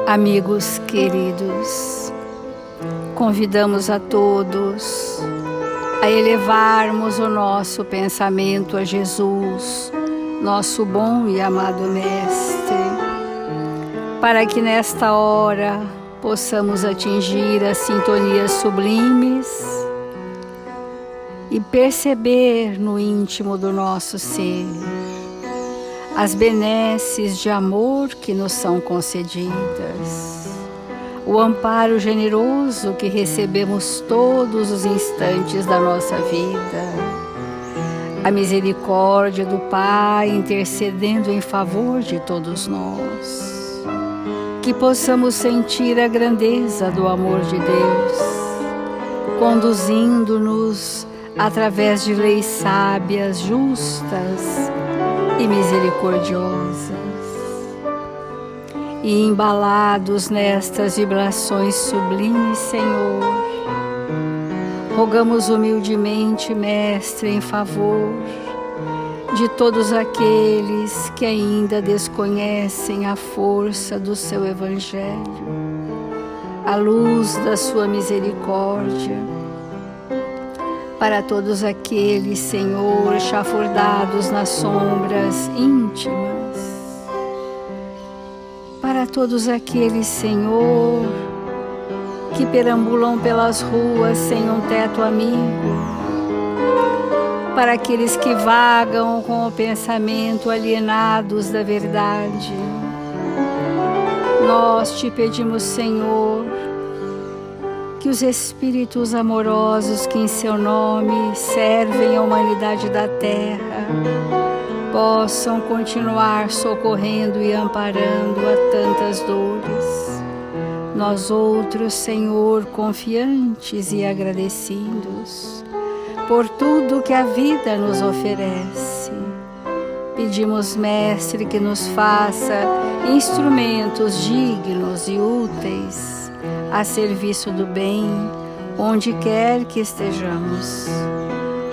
Amigos queridos, convidamos a todos a elevarmos o nosso pensamento a Jesus, nosso bom e amado Mestre, para que nesta hora possamos atingir as sintonias sublimes e perceber no íntimo do nosso ser as benesses de amor que nos são concedidas, o amparo generoso que recebemos todos os instantes da nossa vida, a misericórdia do Pai intercedendo em favor de todos nós, que possamos sentir a grandeza do amor de Deus, conduzindo-nos através de leis sábias, justas e misericordiosas, e embalados nestas vibrações sublimes, Senhor, rogamos humildemente, Mestre, em favor de todos aqueles que ainda desconhecem a força do seu Evangelho, a luz da sua misericórdia, para todos aqueles, Senhor, chafurdados nas sombras íntimas, para todos aqueles, Senhor, que perambulam pelas ruas sem um teto amigo, para aqueles que vagam com o pensamento alienados da verdade. Nós te pedimos, Senhor, que os Espíritos amorosos que em seu nome servem a humanidade da Terra possam continuar socorrendo e amparando a tantas dores. Nós outros, Senhor, confiantes e agradecidos por tudo que a vida nos oferece, pedimos, Mestre, que nos faça instrumentos dignos e úteis a serviço do bem, onde quer que estejamos,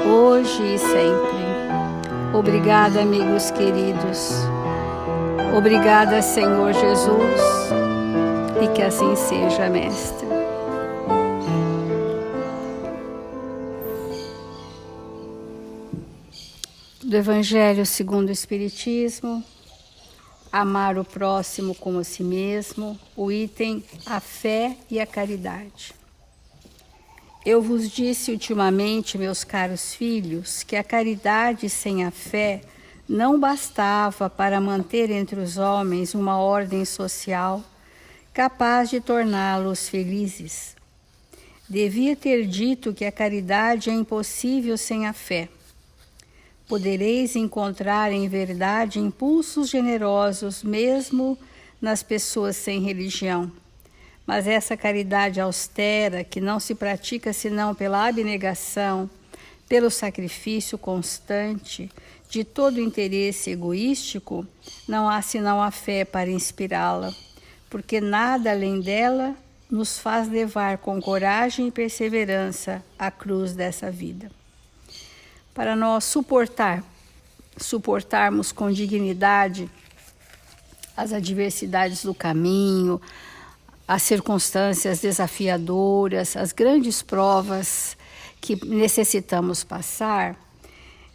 hoje e sempre. Obrigada, amigos queridos. Obrigada, Senhor Jesus, e que assim seja, Mestre. Do Evangelho segundo o Espiritismo, amar o próximo como a si mesmo, o item a fé e a caridade. Eu vos disse ultimamente, meus caros filhos, que a caridade sem a fé não bastava para manter entre os homens uma ordem social capaz de torná-los felizes. Devia ter dito que a caridade é impossível sem a fé. Podereis encontrar em verdade impulsos generosos mesmo nas pessoas sem religião. Mas essa caridade austera, que não se pratica senão pela abnegação, pelo sacrifício constante de todo interesse egoístico, não há senão a fé para inspirá-la, porque nada além dela nos faz levar com coragem e perseverança a cruz dessa vida. Para nós suportarmos com dignidade as adversidades do caminho, as circunstâncias desafiadoras, as grandes provas que necessitamos passar,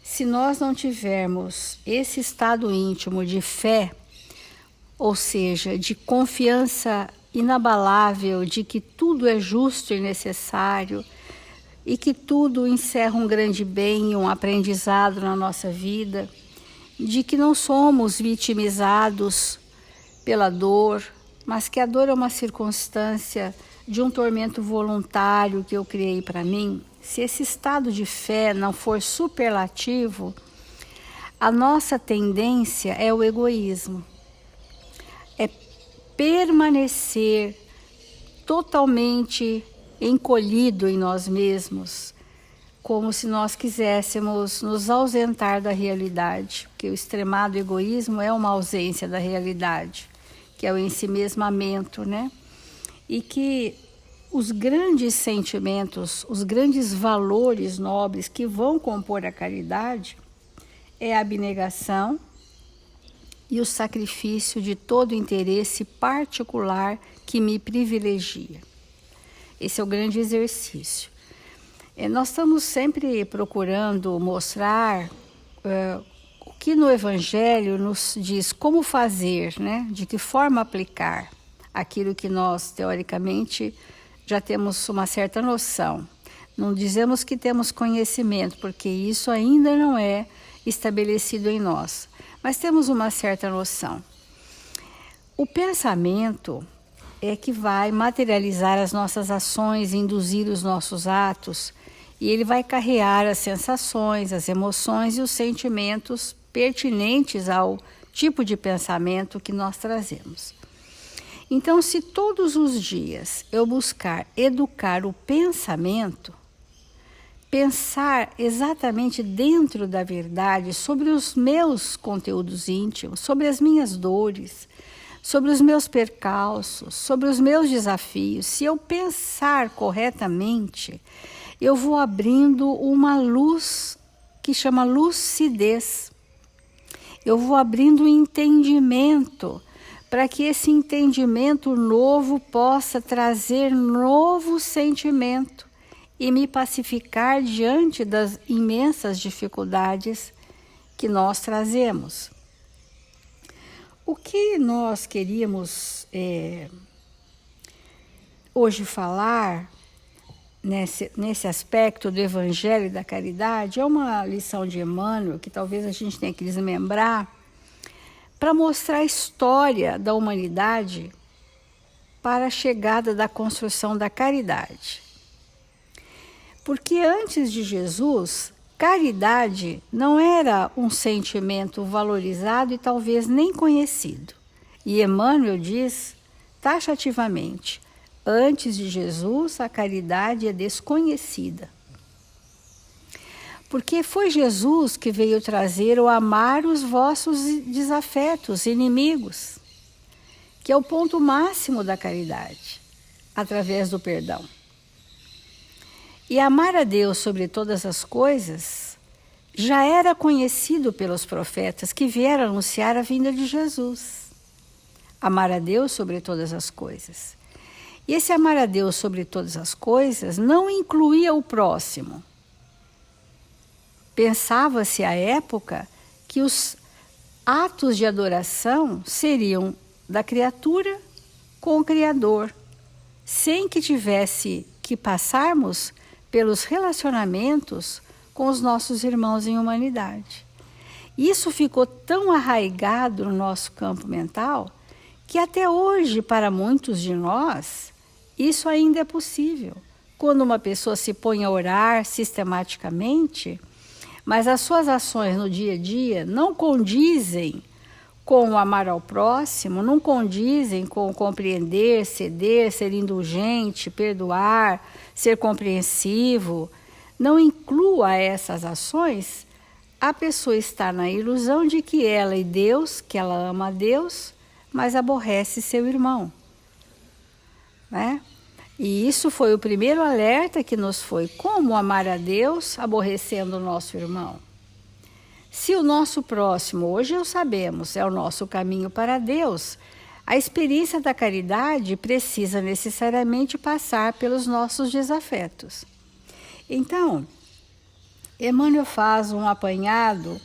se nós não tivermos esse estado íntimo de fé, ou seja, de confiança inabalável de que tudo é justo e necessário, e que tudo encerra um grande bem, um aprendizado na nossa vida, de que não somos vitimizados pela dor, mas que a dor é uma circunstância de um tormento voluntário que eu criei para mim. Se esse estado de fé não for superlativo, a nossa tendência é o egoísmo, é permanecer totalmente encolhido em nós mesmos, como se nós quiséssemos nos ausentar da realidade, porque o extremado egoísmo é uma ausência da realidade, que é o ensimesmamento, né? E que os grandes sentimentos, os grandes valores nobres que vão compor a caridade é a abnegação e o sacrifício de todo interesse particular que me privilegia. Esse é o grande exercício. Nós estamos sempre procurando mostrar o que no Evangelho nos diz como fazer, né? De que forma aplicar aquilo que nós, teoricamente, já temos uma certa noção. Não dizemos que temos conhecimento, porque isso ainda não é estabelecido em nós, mas temos uma certa noção. O pensamento é que vai materializar as nossas ações, induzir os nossos atos, e ele vai carregar as sensações, as emoções e os sentimentos pertinentes ao tipo de pensamento que nós trazemos. Então, se todos os dias eu buscar educar o pensamento, pensar exatamente dentro da verdade sobre os meus conteúdos íntimos, sobre as minhas dores, sobre os meus percalços, sobre os meus desafios, se eu pensar corretamente, eu vou abrindo uma luz que chama lucidez. Eu vou abrindo um entendimento para que esse entendimento novo possa trazer novo sentimento e me pacificar diante das imensas dificuldades que nós trazemos. O que nós queríamos hoje falar nesse aspecto do Evangelho e da caridade é uma lição de Emmanuel que talvez a gente tenha que desmembrar para mostrar a história da humanidade para a chegada da construção da caridade. Porque antes de Jesus, caridade não era um sentimento valorizado e talvez nem conhecido. E Emmanuel diz taxativamente, antes de Jesus a caridade é desconhecida. Porque foi Jesus que veio trazer o amar os vossos desafetos, inimigos, que é o ponto máximo da caridade, através do perdão. E amar a Deus sobre todas as coisas já era conhecido pelos profetas que vieram anunciar a vinda de Jesus. Amar a Deus sobre todas as coisas. E esse amar a Deus sobre todas as coisas não incluía o próximo. Pensava-se à época que os atos de adoração seriam da criatura com o Criador, sem que tivesse que passarmos pelos relacionamentos com os nossos irmãos em humanidade. Isso ficou tão arraigado no nosso campo mental que até hoje, para muitos de nós, isso ainda é possível. Quando uma pessoa se põe a orar sistematicamente, mas as suas ações no dia a dia não condizem com o amar ao próximo, não condizem com o compreender, ceder, ser indulgente, perdoar, ser compreensivo, não inclua essas ações, a pessoa está na ilusão de que ela e Deus, que ela ama a Deus, mas aborrece seu irmão, né? E isso foi o primeiro alerta que nos foi: como amar a Deus aborrecendo o nosso irmão? Se o nosso próximo, hoje o sabemos, é o nosso caminho para Deus, a experiência da caridade precisa necessariamente passar pelos nossos desafetos. Então, Emmanuel faz um apanhado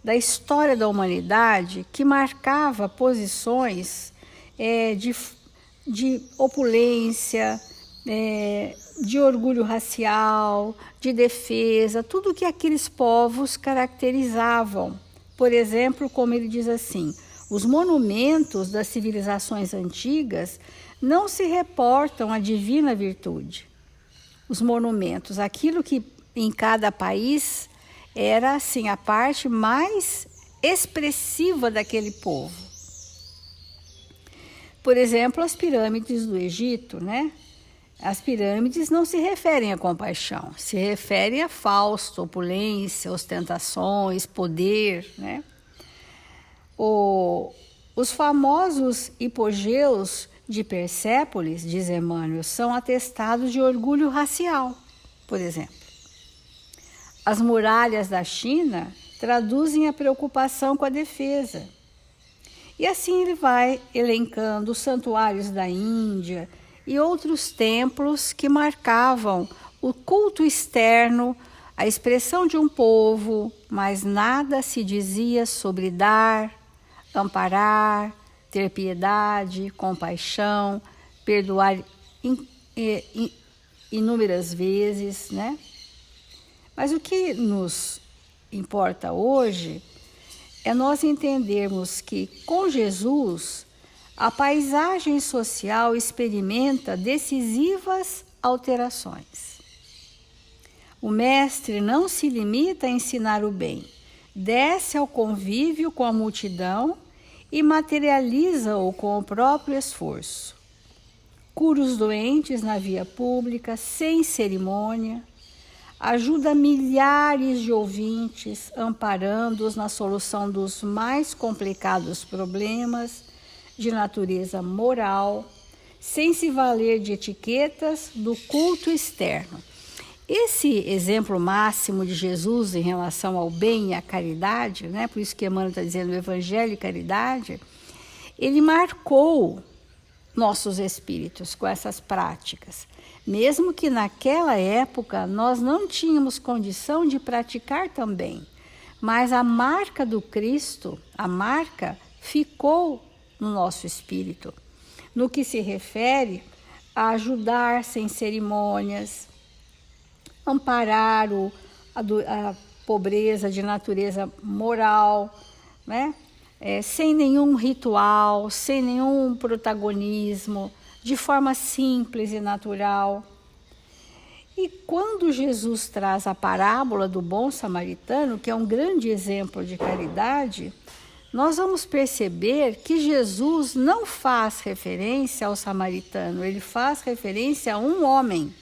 da história da humanidade que marcava posições de opulência, de orgulho racial, de defesa, tudo que aqueles povos caracterizavam. Por exemplo, como ele diz assim, os monumentos das civilizações antigas não se reportam à divina virtude. Os monumentos, aquilo que em cada país era assim a parte mais expressiva daquele povo. Por exemplo, as pirâmides do Egito, né? As pirâmides não se referem à compaixão, se referem a Fausto, opulência, ostentações, poder, né? Os famosos hipogeus de Persépolis, diz Emmanuel, são atestados de orgulho racial, por exemplo. As muralhas da China traduzem a preocupação com a defesa. E assim ele vai elencando os santuários da Índia e outros templos que marcavam o culto externo, a expressão de um povo, mas nada se dizia sobre dar, amparar, ter piedade, compaixão, perdoar inúmeras vezes, né? Mas o que nos importa hoje é nós entendermos que, com Jesus, a paisagem social experimenta decisivas alterações. O mestre não se limita a ensinar o bem, desce ao convívio com a multidão e materializa-o com o próprio esforço. Cura os doentes na via pública, sem cerimônia, ajuda milhares de ouvintes, amparando-os na solução dos mais complicados problemas de natureza moral, sem se valer de etiquetas do culto externo. Esse exemplo máximo de Jesus em relação ao bem e à caridade, né? Por isso que Emmanuel está dizendo o Evangelho e caridade, ele marcou nossos espíritos com essas práticas. Mesmo que naquela época nós não tínhamos condição de praticar também, mas a marca do Cristo, a marca ficou no nosso espírito, no que se refere a ajudar sem cerimônias, amparar a pobreza de natureza moral, né? Sem nenhum ritual, sem nenhum protagonismo, de forma simples e natural. E quando Jesus traz a parábola do bom samaritano, que é um grande exemplo de caridade, nós vamos perceber que Jesus não faz referência ao samaritano, ele faz referência a um homem.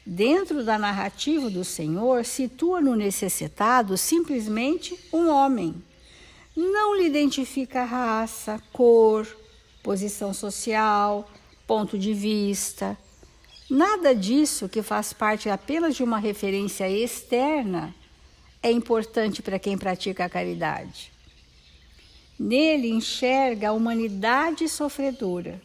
Dentro da narrativa do Senhor, situa no necessitado simplesmente um homem. Não lhe identifica raça, cor, posição social, ponto de vista. Nada disso, que faz parte apenas de uma referência externa, é importante para quem pratica a caridade. Nele enxerga a humanidade sofredora,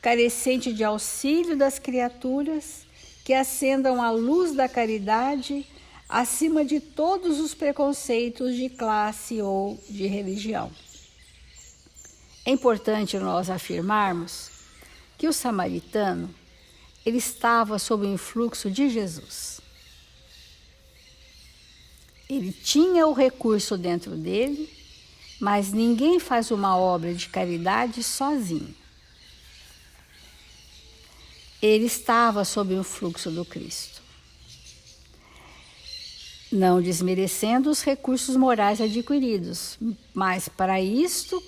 carecente de auxílio das criaturas, que acendam a luz da caridade acima de todos os preconceitos de classe ou de religião. É importante nós afirmarmos que o samaritano, ele estava sob o influxo de Jesus. Ele tinha o recurso dentro dele, mas ninguém faz uma obra de caridade sozinho. Ele estava sob o fluxo do Cristo, não desmerecendo os recursos morais adquiridos, mas para isto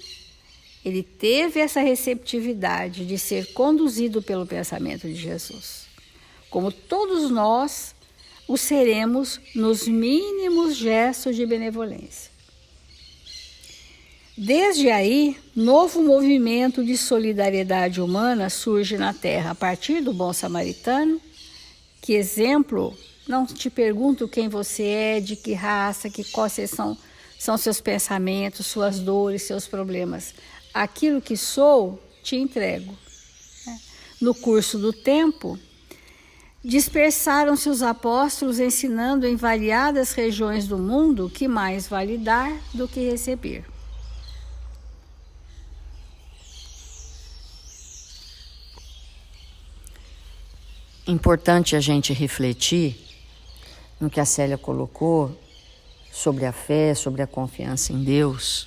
ele teve essa receptividade de ser conduzido pelo pensamento de Jesus. Como todos nós o seremos nos mínimos gestos de benevolência. Desde aí, novo movimento de solidariedade humana surge na Terra a partir do bom samaritano. Que exemplo, não te pergunto quem você é, de que raça, quais são seus pensamentos, suas dores, seus problemas. Aquilo que sou, te entrego. No curso do tempo, dispersaram-se os apóstolos ensinando em variadas regiões do mundo que mais vale dar do que receber. Importante a gente refletir no que a Célia colocou sobre a fé, sobre a confiança em Deus,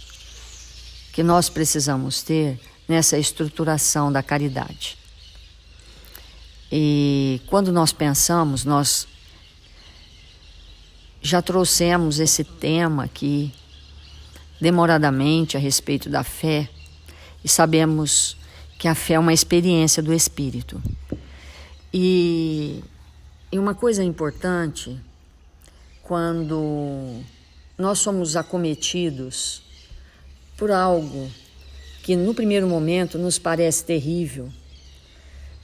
que nós precisamos ter nessa estruturação da caridade. E quando nós pensamos, nós já trouxemos esse tema aqui demoradamente a respeito da fé, e sabemos que a fé é uma experiência do Espírito. E uma coisa importante, quando nós somos acometidos por algo que no primeiro momento nos parece terrível,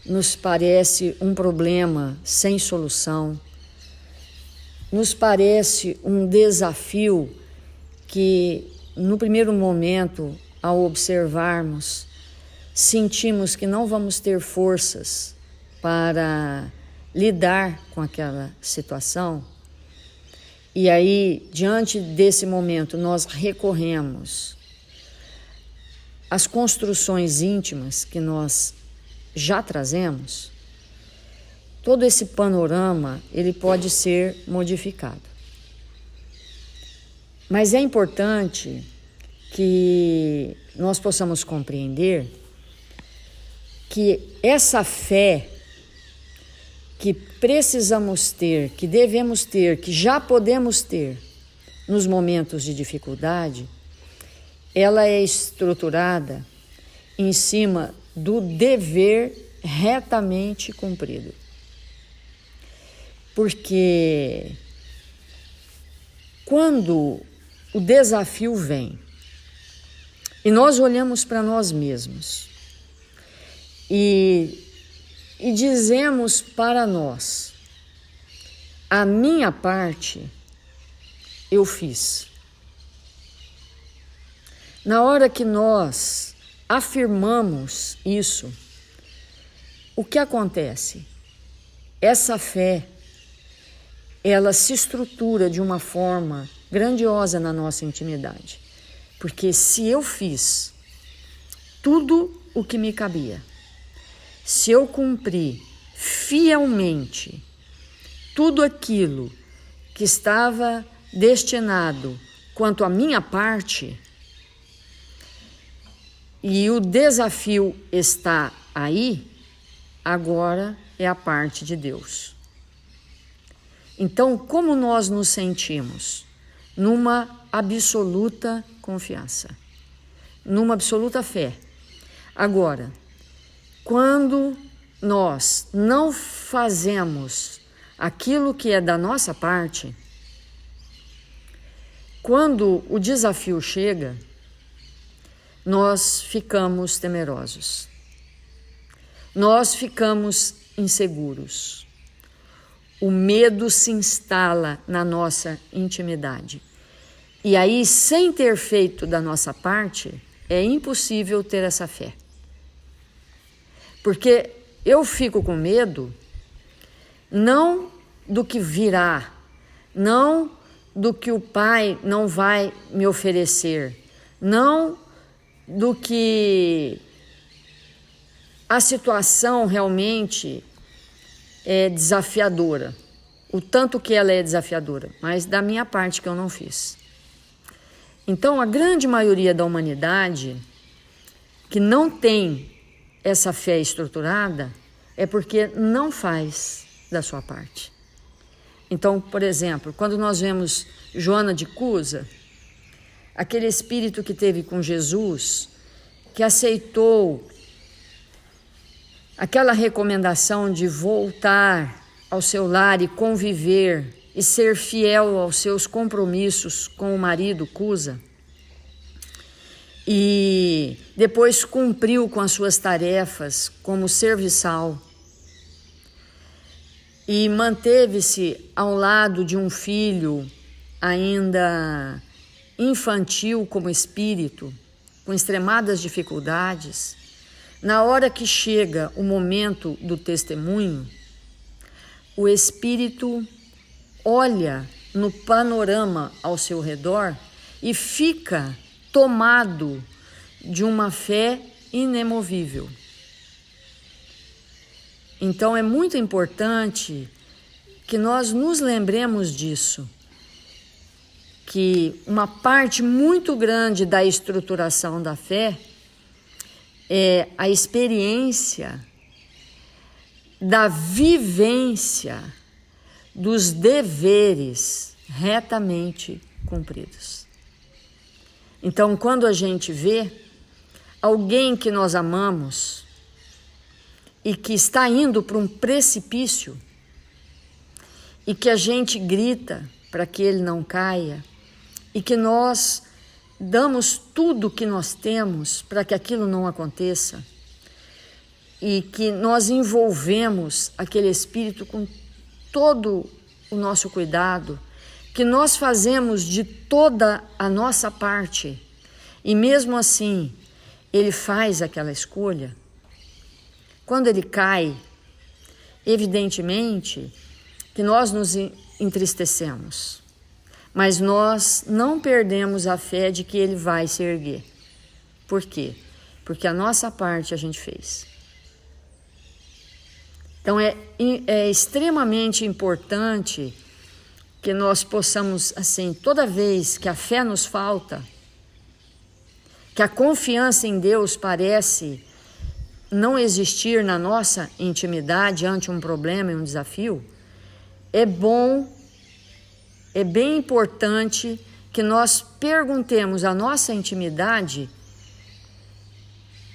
nos parece um problema sem solução, nos parece um desafio que no primeiro momento, ao observarmos, sentimos que não vamos ter forças para lidar com aquela situação. E aí, diante desse momento, nós recorremos às construções íntimas que nós já trazemos. Todo esse panorama, ele pode ser modificado. Mas é importante que nós possamos compreender que essa fé que precisamos ter, que devemos ter, que já podemos ter nos momentos de dificuldade, ela é estruturada em cima do dever retamente cumprido. Porque quando o desafio vem e nós olhamos para nós mesmos e dizemos para nós: a minha parte eu fiz. Na hora que nós afirmamos isso, o que acontece? Essa fé, ela se estrutura de uma forma grandiosa na nossa intimidade. Porque se eu fiz tudo o que me cabia, se eu cumpri fielmente tudo aquilo que estava destinado quanto à minha parte, e o desafio está aí, agora é a parte de Deus. Então, como nós nos sentimos? Numa absoluta confiança, numa absoluta fé. Agora, quando nós não fazemos aquilo que é da nossa parte, quando o desafio chega, nós ficamos temerosos, nós ficamos inseguros. O medo se instala na nossa intimidade. E aí, sem ter feito da nossa parte, é impossível ter essa fé. Porque eu fico com medo não do que virá, não do que o Pai não vai me oferecer, não do que a situação realmente é desafiadora, o tanto que ela é desafiadora, mas da minha parte que eu não fiz. Então, a grande maioria da humanidade que não tem essa fé estruturada é porque não faz da sua parte. Então, por exemplo, quando nós vemos Joana de Cusa, aquele espírito que teve com Jesus, que aceitou aquela recomendação de voltar ao seu lar e conviver e ser fiel aos seus compromissos com o marido Cusa, e depois cumpriu com as suas tarefas como serviçal e manteve-se ao lado de um filho ainda infantil como espírito, com extremadas dificuldades. Na hora que chega o momento do testemunho, o espírito olha no panorama ao seu redor e fica tomado de uma fé inemovível. Então é muito importante que nós nos lembremos disso, que uma parte muito grande da estruturação da fé é a experiência da vivência dos deveres retamente cumpridos. Então, quando a gente vê alguém que nós amamos e que está indo para um precipício e que a gente grita para que ele não caia e que nós damos tudo que nós temos para que aquilo não aconteça e que nós envolvemos aquele espírito com todo o nosso cuidado, que nós fazemos de toda a nossa parte e mesmo assim ele faz aquela escolha, quando ele cai, evidentemente que nós nos entristecemos, mas nós não perdemos a fé de que ele vai se erguer. Por quê? Porque a nossa parte a gente fez. Então é extremamente importante que nós possamos, assim, toda vez que a fé nos falta, que a confiança em Deus parece não existir na nossa intimidade ante um problema e um desafio, é bem importante que nós perguntemos à nossa intimidade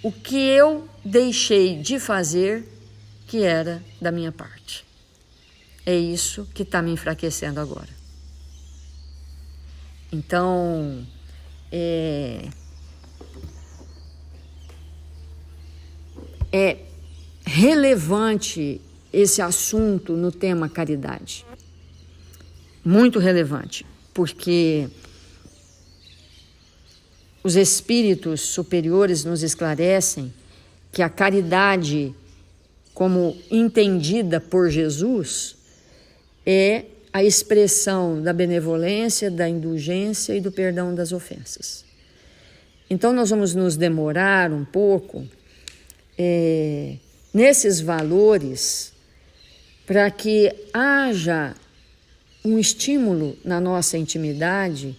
o que eu deixei de fazer que era da minha parte. É isso que está me enfraquecendo agora. Então, é relevante esse assunto no tema caridade. Muito relevante, porque os espíritos superiores nos esclarecem que a caridade, como entendida por Jesus, é a expressão da benevolência, da indulgência e do perdão das ofensas. Então nós vamos nos demorar um pouco nesses valores para que haja um estímulo na nossa intimidade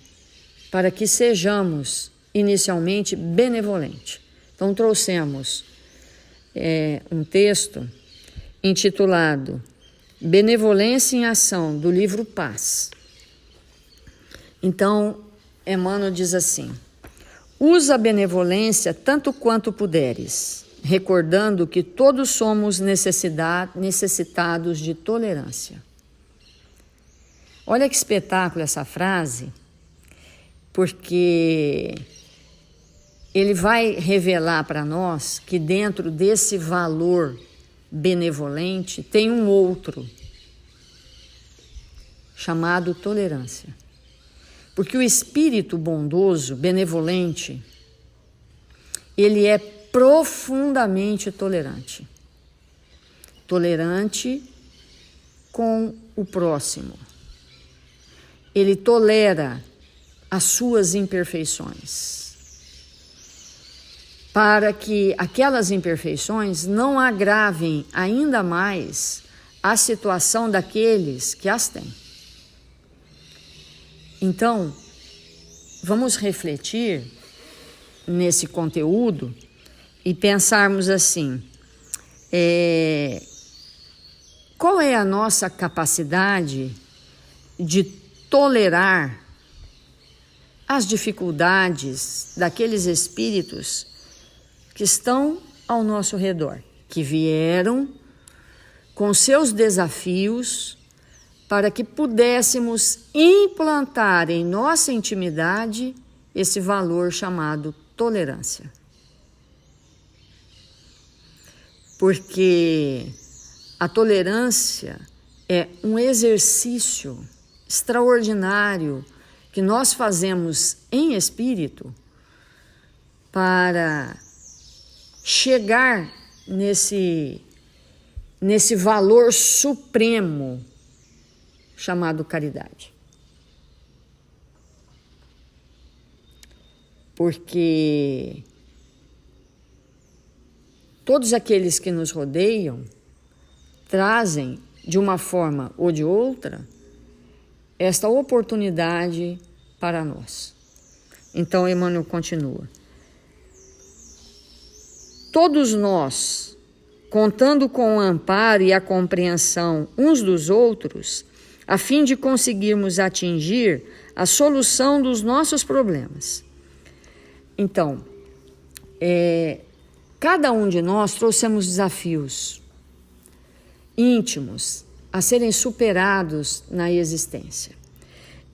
para que sejamos inicialmente benevolentes. Então trouxemos um texto intitulado Benevolência em Ação, do livro Paz. Então, Emmanuel diz assim: usa a benevolência tanto quanto puderes, recordando que todos somos necessitados de tolerância. Olha que espetáculo essa frase, porque ele vai revelar para nós que dentro desse valor benevolente tem um outro, chamado tolerância. Porque o espírito bondoso, benevolente, ele é profundamente tolerante. Tolerante com o próximo. Ele tolera as suas imperfeições, para que aquelas imperfeições não agravem ainda mais a situação daqueles que as têm. Então, vamos refletir nesse conteúdo e pensarmos assim: qual é a nossa capacidade de tolerar as dificuldades daqueles espíritos que estão ao nosso redor, que vieram com seus desafios para que pudéssemos implantar em nossa intimidade esse valor chamado tolerância. Porque a tolerância é um exercício extraordinário que nós fazemos em espírito para chegar nesse valor supremo chamado caridade. Porque todos aqueles que nos rodeiam trazem, de uma forma ou de outra, esta oportunidade para nós. Então, Emmanuel continua: todos nós, contando com o amparo e a compreensão uns dos outros, a fim de conseguirmos atingir a solução dos nossos problemas. Então, cada um de nós trouxemos desafios íntimos a serem superados na existência.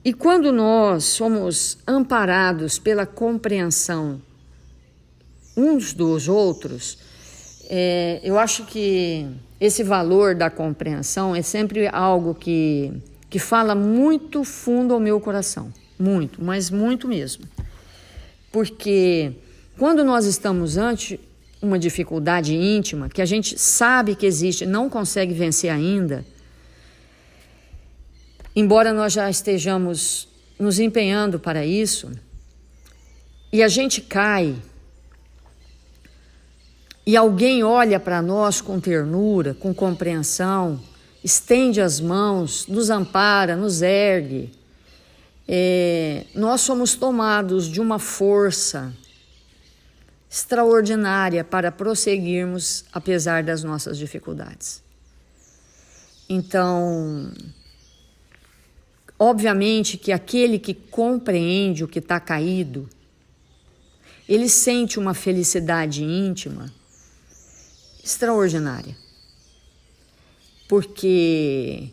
E quando nós somos amparados pela compreensão uns dos outros, eu acho que esse valor da compreensão é sempre algo que fala muito fundo ao meu coração. Muito, mas muito mesmo. Porque quando nós estamos ante uma dificuldade íntima, que a gente sabe que existe, não consegue vencer ainda, embora nós já estejamos nos empenhando para isso, e a gente cai, e alguém olha para nós com ternura, com compreensão, estende as mãos, nos ampara, nos ergue, nós somos tomados de uma força extraordinária para prosseguirmos apesar das nossas dificuldades. Então, obviamente que aquele que compreende o que está caído, ele sente uma felicidade íntima extraordinária, porque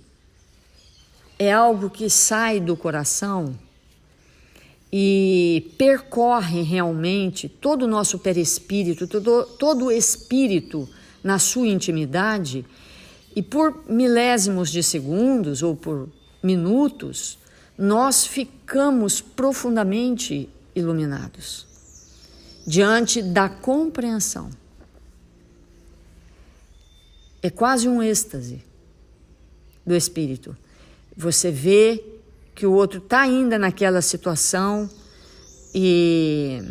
é algo que sai do coração e percorre realmente todo o nosso perispírito, todo o espírito na sua intimidade, e por milésimos de segundos ou por minutos, nós ficamos profundamente iluminados diante da compreensão. É quase um êxtase do espírito. Você vê que o outro está ainda naquela situação e,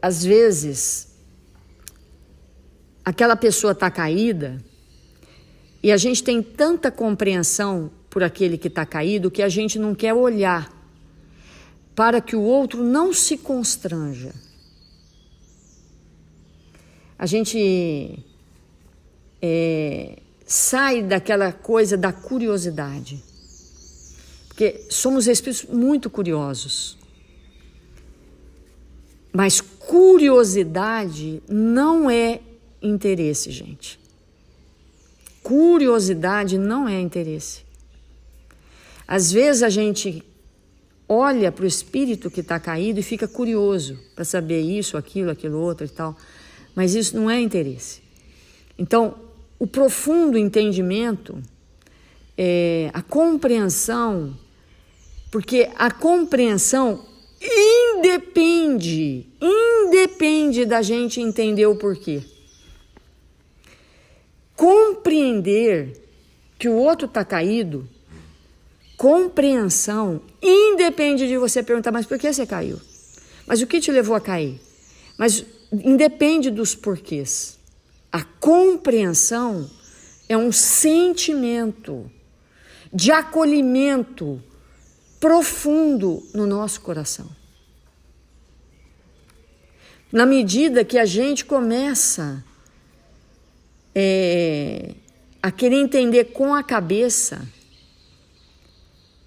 às vezes, aquela pessoa está caída e a gente tem tanta compreensão por aquele que está caído que a gente não quer olhar para que o outro não se constranja. A gente sai daquela coisa da curiosidade. Porque somos espíritos muito curiosos. Mas curiosidade não é interesse, gente. Curiosidade não é interesse. Às vezes a gente olha para o espírito que está caído e fica curioso para saber isso, aquilo outro e tal. Mas isso não é interesse. Então, o profundo entendimento, a compreensão, porque a compreensão independe da gente entender o porquê. Compreender que o outro está caído, compreensão independe de você perguntar, mas por que você caiu? Mas o que te levou a cair? Mas independe dos porquês. A compreensão é um sentimento de acolhimento profundo no nosso coração. Na medida que a gente começa a querer entender com a cabeça,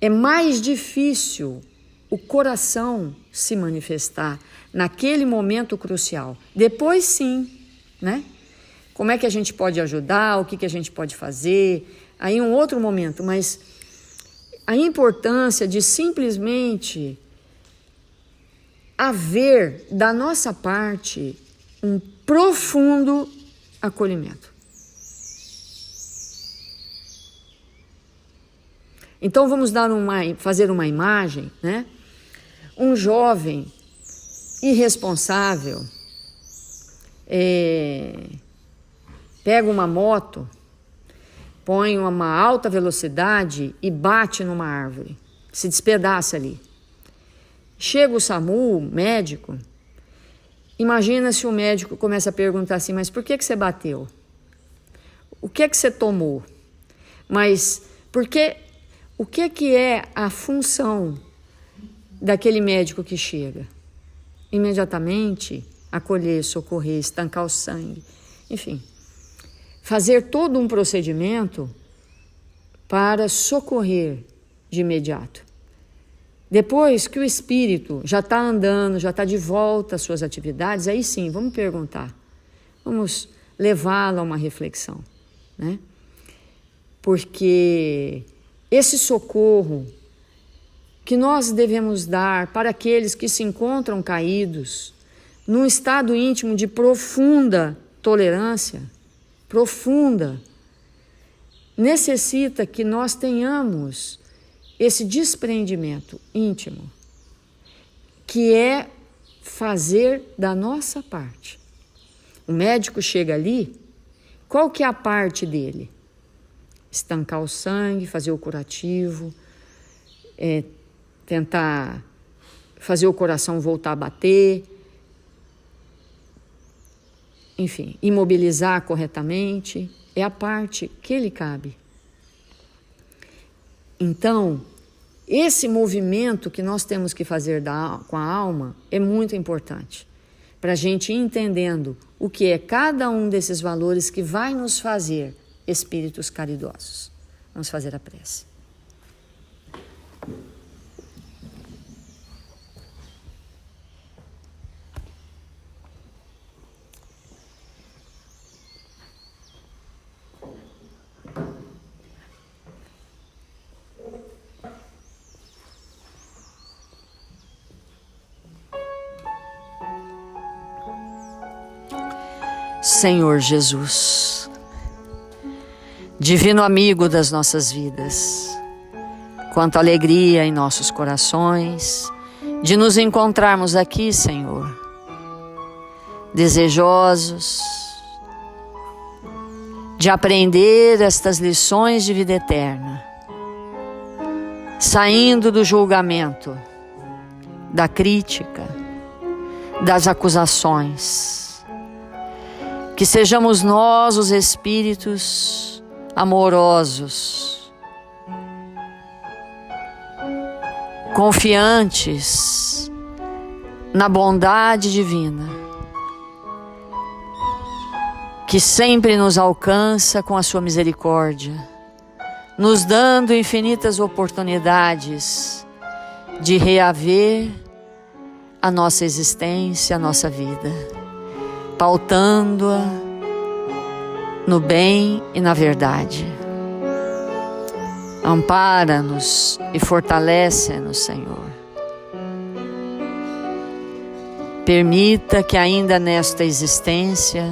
é mais difícil o coração se manifestar naquele momento crucial. Depois sim, né? Como é que a gente pode ajudar, o que a gente pode fazer, aí um outro momento, mas a importância de simplesmente haver da nossa parte um profundo acolhimento. Então vamos fazer uma imagem, né? Um jovem irresponsável pega uma moto, põe uma alta velocidade e bate numa árvore, se despedaça ali. Chega o SAMU, o médico, imagina se o médico começa a perguntar assim, mas por que você bateu? O que você tomou? Mas o que é a função daquele médico que chega? Imediatamente acolher, socorrer, estancar o sangue, enfim. Fazer todo um procedimento para socorrer de imediato. Depois que o espírito já está andando, já está de volta às suas atividades, aí sim, vamos perguntar. Vamos levá-lo a uma reflexão, né? Porque esse socorro que nós devemos dar para aqueles que se encontram caídos, num estado íntimo de profunda tolerância, profunda, necessita que nós tenhamos esse desprendimento íntimo, que é fazer da nossa parte. O médico chega ali, qual que é a parte dele? Estancar o sangue, fazer o curativo, tentar fazer o coração voltar a bater, enfim, imobilizar corretamente, é a parte que lhe cabe. Então, esse movimento que nós temos que fazer com a alma é muito importante, para a gente ir entendendo o que é cada um desses valores que vai nos fazer espíritos caridosos. Vamos fazer a prece. Senhor Jesus, divino amigo das nossas vidas, quanta alegria em nossos corações de nos encontrarmos aqui, Senhor, desejosos de aprender estas lições de vida eterna, saindo do julgamento, da crítica, das acusações. Que sejamos nós os espíritos amorosos, confiantes na bondade divina, que sempre nos alcança com a sua misericórdia, nos dando infinitas oportunidades de reaver a nossa existência, a nossa vida, pautando-a no bem e na verdade. Ampara-nos e fortalece-nos, Senhor. Permita que ainda nesta existência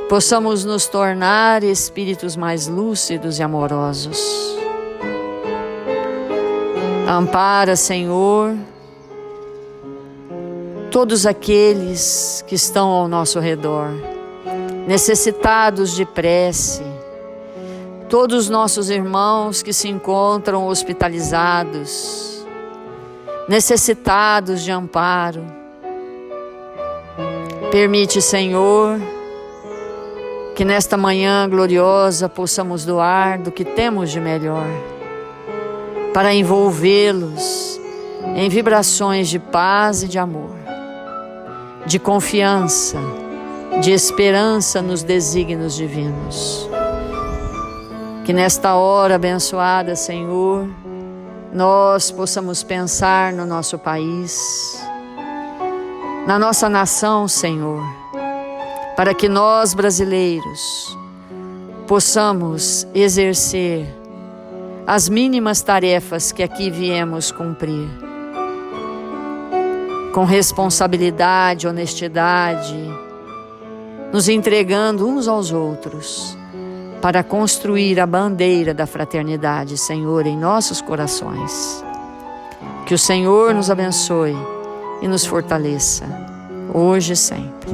possamos nos tornar espíritos mais lúcidos e amorosos. Ampara, Senhor, todos aqueles que estão ao nosso redor, necessitados de prece, todos os nossos irmãos que se encontram hospitalizados, necessitados de amparo. Permite, Senhor, que nesta manhã gloriosa possamos doar do que temos de melhor, para envolvê-los em vibrações de paz e de amor, de confiança, de esperança nos desígnios divinos. Que nesta hora abençoada, Senhor, nós possamos pensar no nosso país, na nossa nação, Senhor, para que nós, brasileiros, possamos exercer as mínimas tarefas que aqui viemos cumprir, com responsabilidade, honestidade, nos entregando uns aos outros, para construir a bandeira da fraternidade, Senhor, em nossos corações. Que o Senhor nos abençoe e nos fortaleça, hoje e sempre.